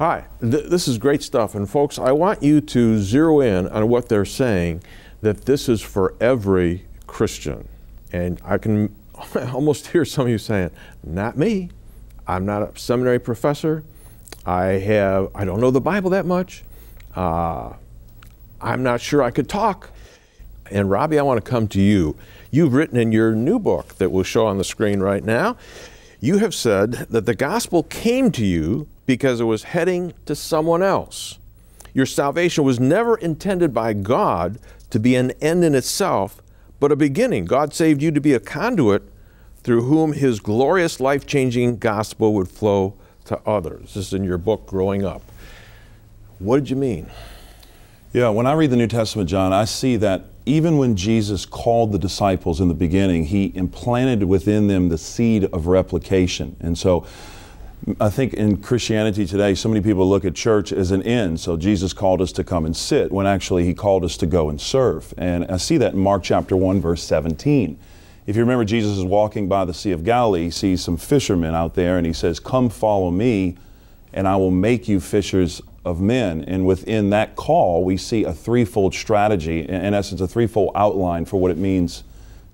Hi, this is great stuff. And folks, I want you to zero in on what they're saying, that this is for every Christian. And I can almost hear some of you saying, not me. I'm not a seminary professor. I don't know the Bible that much. I'm not sure I could talk. And Robbie, I want to come to you. You've written in your new book that we'll show on the screen right now, you have said that the gospel came to you because it was heading to someone else. Your salvation was never intended by God to be an end in itself, but a beginning. God saved you to be a conduit through whom His glorious life-changing gospel would flow to others. This is in your book, Growing Up. What did you mean? Yeah, when I read the New Testament, John, I see that even when Jesus called the disciples in the beginning, He implanted within them the seed of replication. And so I think in Christianity today, so many people look at church as an end. So Jesus called us to come and sit, when actually He called us to go and serve. And I see that in Mark chapter 1, verse 17. If you remember, Jesus is walking by the Sea of Galilee, He sees some fishermen out there, and He says, "Come follow me, and I will make you fishers of men." And within that call, we see a threefold strategy, in essence, a threefold outline for what it means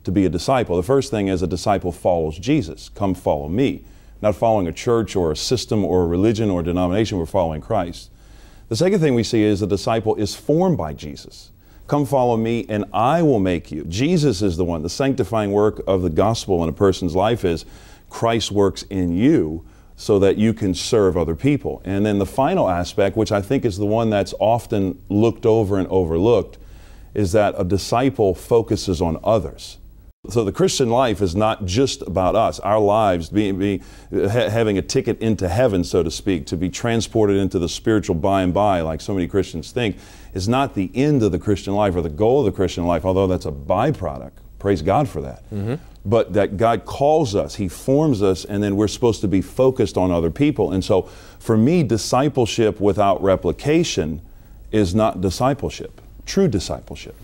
to be a disciple. The first thing is a disciple follows Jesus. Come follow me. Not following a church or a system or a religion or a denomination, we're following Christ. The second thing we see is the disciple is formed by Jesus. Come follow me and I will make you. Jesus is the one. The sanctifying work of the gospel in a person's life is Christ works in you so that you can serve other people. And then the final aspect, which I think is the one that's often looked over and overlooked, is that a disciple focuses on others. So the Christian life is not just about us, our lives having a ticket into heaven, so to speak, to be transported into the spiritual by and by, like so many Christians think, is not the end of the Christian life or the goal of the Christian life, although that's a byproduct. Praise God for that. Mm-hmm. But that God calls us, He forms us, and then we're supposed to be focused on other people. And so for me, discipleship without replication is not discipleship, true discipleship.